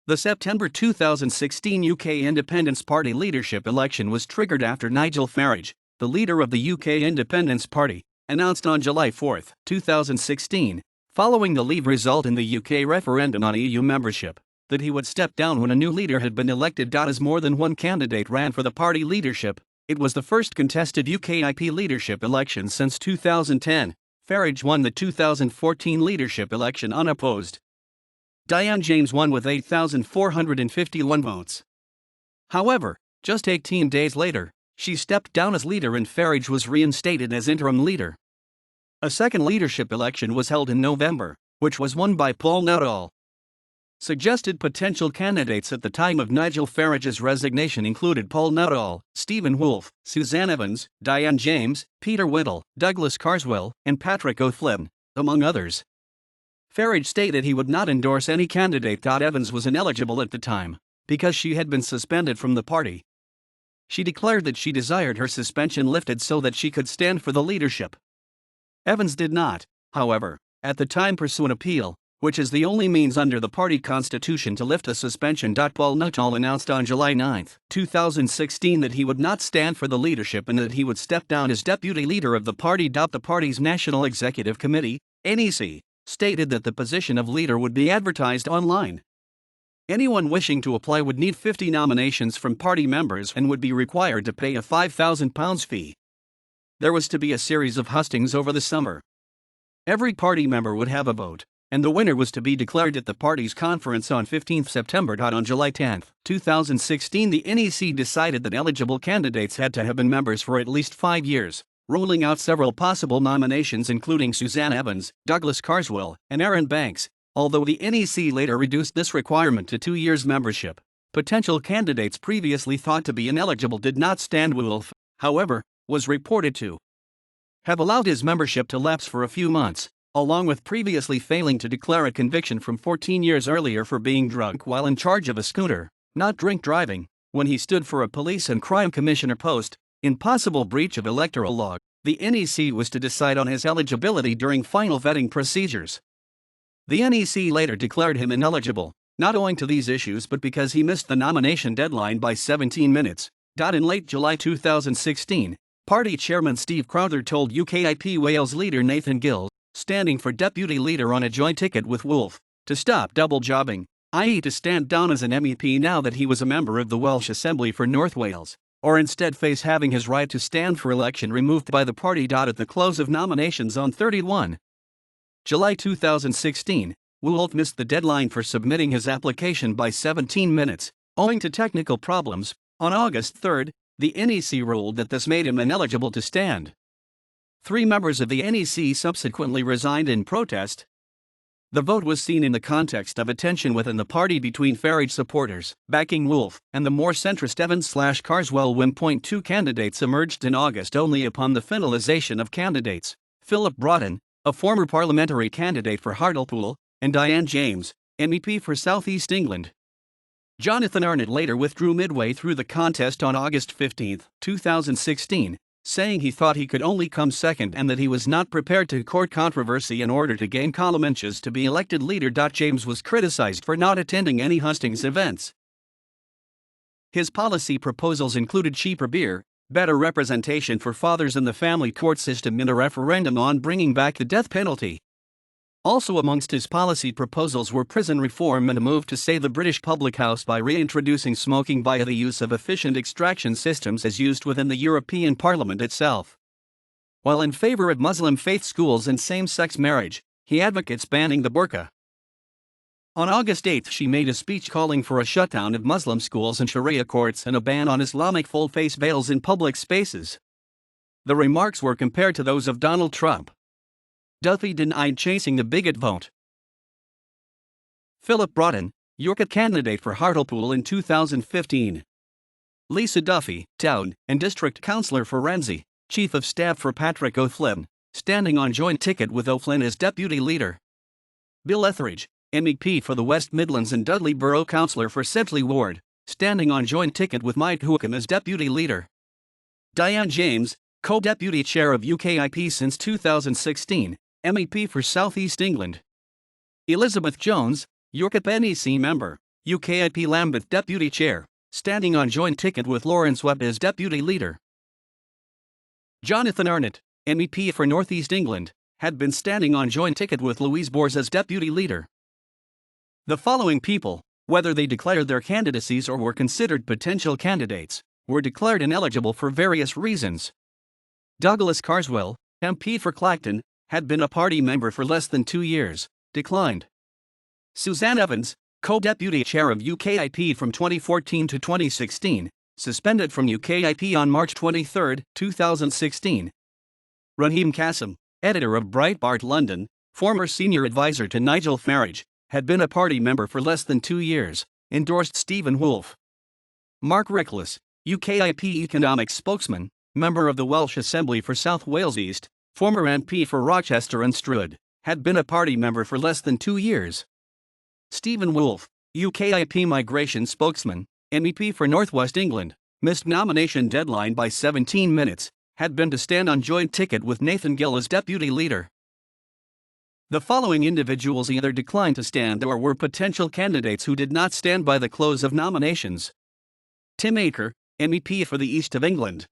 The September 2016 UK Independence Party leadership election was triggered after Nigel Farage, the leader of the UK Independence Party, announced on July 4, 2016, following the Leave result in the UK referendum on EU membership, that he would step down when a new leader had been elected. As more than one candidate ran for the party leadership, it was the first contested UKIP leadership election since 2010. Farage won the 2014 leadership election unopposed. Diane James won with 8,451 votes. However, just 18 days later, she stepped down as leader and Farage was reinstated as interim leader. A second leadership election was held in November, which was won by Paul Nuttall. Suggested potential candidates at the time of Nigel Farage's resignation included Paul Nuttall, Stephen Woolfe, Suzanne Evans, Diane James, Peter Whittle, Douglas Carswell, and Patrick O'Flynn, among others. Farage stated he would not endorse any candidate. Evans was ineligible at the time, because she had been suspended from the party. She declared that she desired her suspension lifted so that she could stand for the leadership. Evans did not, however, at the time pursue an appeal, which is the only means under the party constitution to lift a suspension. Paul Nuttall announced on July 9, 2016 that he would not stand for the leadership and that he would step down as deputy leader of the party. The party's National Executive Committee, NEC, stated that the position of leader would be advertised online. Anyone wishing to apply would need 50 nominations from party members and would be required to pay a £5,000 fee. There was to be a series of hustings over the summer. Every party member would have a vote, and the winner was to be declared at the party's conference on 15 September. On July 10, 2016, the NEC decided that eligible candidates had to have been members for at least 5 years, ruling out several possible nominations including Suzanne Evans, Douglas Carswell, and Aaron Banks, although the NEC later reduced this requirement to 2 years membership. Potential candidates previously thought to be ineligible did not stand. Woolfe, however, was reported to have allowed his membership to lapse for a few months, along with previously failing to declare a conviction from 14 years earlier for being drunk while in charge of a scooter, not drink driving, when he stood for a police and crime commissioner post, in possible breach of electoral law. The NEC was to decide on his eligibility during final vetting procedures. The NEC later declared him ineligible, not owing to these issues but because he missed the nomination deadline by 17 minutes. In late July 2016, party chairman Steve Crowther told UKIP Wales leader Nathan Gill, standing for deputy leader on a joint ticket with Woolfe, to stop double jobbing, i.e. to stand down as an MEP now that he was a member of the Welsh Assembly for North Wales, or instead face having his right to stand for election removed by the party. At the close of nominations on 31 July 2016, Woolfe missed the deadline for submitting his application by 17 minutes, owing to technical problems. On August 3, the NEC ruled that this made him ineligible to stand. 3 members of the NEC subsequently resigned in protest. The vote was seen in the context of a tension within the party between Farage supporters, backing Woolfe, and the more centrist Evans/Carswell. 2 candidates emerged in August only upon the finalisation of candidates: Philip Broughton, a former parliamentary candidate for Hartlepool, and Diane James, MEP for South East England. Jonathan Arnott later withdrew midway through the contest on August 15, 2016, saying he thought he could only come second and that he was not prepared to court controversy in order to gain column inches to be elected leader. James was criticized for not attending any hustings events. His policy proposals included cheaper beer, better representation for fathers in the family court system, and a referendum on bringing back the death penalty. Also amongst his policy proposals were prison reform and a move to save the British public house by reintroducing smoking via the use of efficient extraction systems as used within the European Parliament itself. While in favor of Muslim faith schools and same-sex marriage, he advocates banning the burqa. On August 8, she made a speech calling for a shutdown of Muslim schools and Sharia courts and a ban on Islamic full-face veils in public spaces. The remarks were compared to those of Donald Trump. Duffy denied chasing the bigot vote. Philip Broughton, Yorkshire candidate for Hartlepool in 2015. Lisa Duffy, Town and District Councillor for Renzi, Chief of Staff for Patrick O'Flynn, standing on joint ticket with O'Flynn as deputy leader. Bill Etheridge, MEP for the West Midlands and Dudley Borough Councillor for Sedgley Ward, standing on joint ticket with Mike Hookham as deputy leader. Diane James, co-deputy chair of UKIP since 2016, MEP for South East England. Elizabeth Jones, Yorkshire NEC member. UKIP Lambeth Deputy Chair, standing on joint ticket with Lawrence Webb as Deputy Leader. Jonathan Arnott, MEP for North East England, had been standing on joint ticket with Louise Bours as Deputy Leader. The following people, whether they declared their candidacies or were considered potential candidates, were declared ineligible for various reasons. Douglas Carswell, MP for Clacton, had been a party member for less than 2 years, declined. Suzanne Evans, co-deputy chair of UKIP from 2014 to 2016, suspended from UKIP on March 23, 2016. Raheem Kassim, editor of Breitbart London, former senior advisor to Nigel Farage, had been a party member for less than 2 years, endorsed Stephen Woolfe. Mark Reckless, UKIP economics spokesman, member of the Welsh Assembly for South Wales East, former MP for Rochester and Stroud, had been a party member for less than 2 years. Stephen Woolfe, UKIP migration spokesman, MEP for North West England, missed nomination deadline by 17 minutes, had been to stand on joint ticket with Nathan Gill as Deputy Leader. The following individuals either declined to stand or were potential candidates who did not stand by the close of nominations. Tim Aker, MEP for the East of England.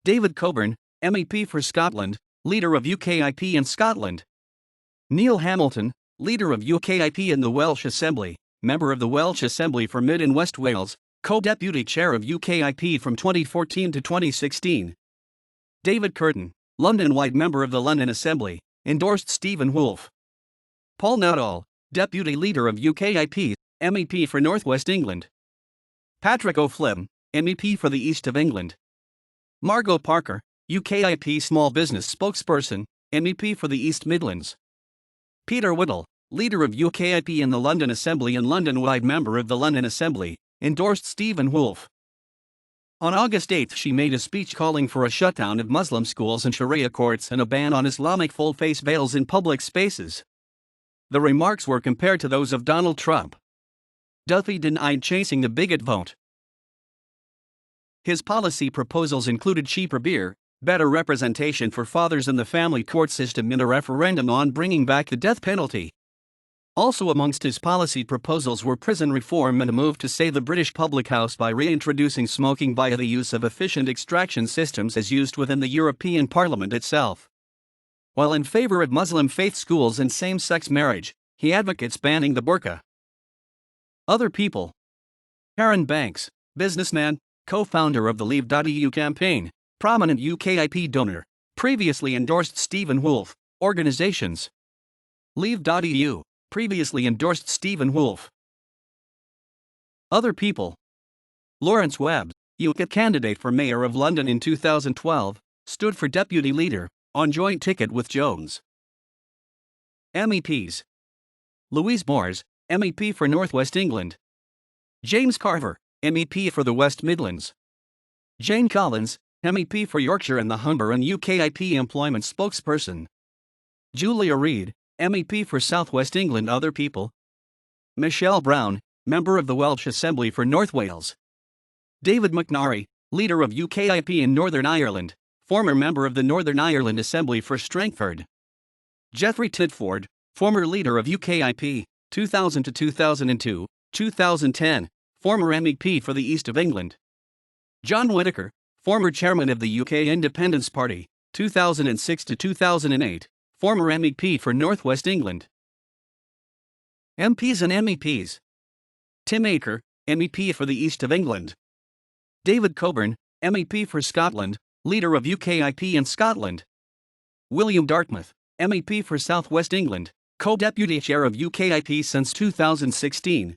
David Coburn, MEP for Scotland, leader of UKIP in Scotland. Neil Hamilton, leader of UKIP in the Welsh Assembly, member of the Welsh Assembly for Mid and West Wales, co-deputy chair of UKIP from 2014 to 2016. David Curtin, London-wide member of the London Assembly, endorsed Stephen Woolfe. Paul Nuttall, deputy leader of UKIP, MEP for North West England. Patrick O'Flynn, MEP for the East of England. Margot Parker, UKIP small business spokesperson, MEP for the East Midlands. Peter Whittle, leader of UKIP in the London Assembly and London-wide member of the London Assembly, endorsed Stephen Woolfe. On August 8 she made a speech calling for a shutdown of Muslim schools and Sharia courts and a ban on Islamic full-face veils in public spaces. The remarks were compared to those of Donald Trump. Duffy denied chasing the bigot vote. His policy proposals included cheaper beer, better representation for fathers in the family court system, and a referendum on bringing back the death penalty. Also amongst his policy proposals were prison reform and a move to save the British public house by reintroducing smoking via the use of efficient extraction systems as used within the European Parliament itself. While in favor of Muslim faith schools and same-sex marriage, he advocates banning the burqa. Other people. Aaron Banks, businessman, co-founder of the Leave.eu campaign, prominent UKIP donor, previously endorsed Stephen Woolfe. Organizations. Leave.eu, previously endorsed Stephen Woolfe. Other people. Lawrence Webb, UKIP candidate for Mayor of London in 2012, stood for Deputy Leader, on joint ticket with Jones. MEPs. Louise Bours, MEP for North West England. James Carver, MEP for the West Midlands. Jane Collins, MEP for Yorkshire and the Humber and UKIP employment spokesperson. Julia Reid, MEP for South West England. Other people. Michelle Brown, member of the Welsh Assembly for North Wales. David McNary, leader of UKIP in Northern Ireland, former member of the Northern Ireland Assembly for Strangford. Geoffrey Titford, former leader of UKIP, 2000 to 2002, 2010, former MEP for the East of England. John Whittaker, former chairman of the UK Independence Party, 2006 to 2008, former MEP for North West England. MPs and MEPs. Tim Aker, MEP for the East of England. David Coburn, MEP for Scotland, leader of UKIP in Scotland. William Dartmouth, MEP for South West England, co-deputy chair of UKIP since 2016.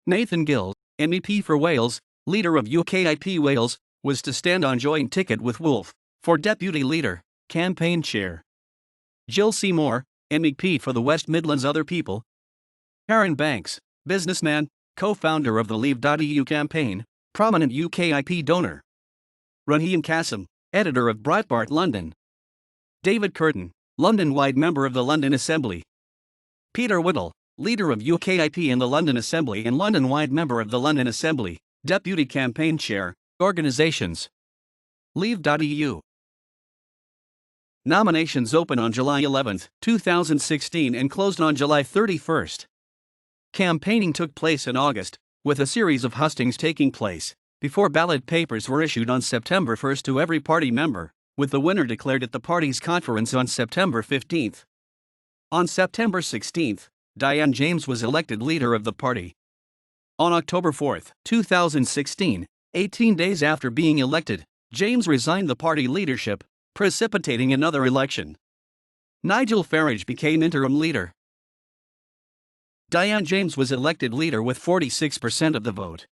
Nathan Gill, MEP for Wales, leader of UKIP Wales, was to stand on joint ticket with Woolfe, for deputy leader, campaign chair. Jill Seymour, MEP for the West Midlands. Other people. Aaron Banks, businessman, co-founder of the Leave.eu campaign, prominent UKIP donor. Raheem Kassim, editor of Breitbart London. David Curtin, London-wide member of the London Assembly. Peter Whittle, leader of UKIP in the London Assembly and London-wide member of the London Assembly, deputy campaign chair. Organizations. Leave.eu. Nominations open on July 11, 2016 and closed on July 31. Campaigning took place in August, with a series of hustings taking place, before ballot papers were issued on September 1 to every party member, with the winner declared at the party's conference on September 15. On September 16, Diane James was elected leader of the party. On October 4, 2016, 18 days after being elected, James resigned the party leadership, precipitating another election. Nigel Farage became interim leader. Diane James was elected leader with 46% of the vote.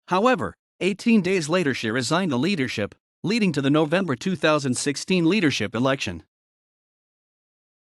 However, 18 days later she resigned the leadership, leading to the November 2016 leadership election.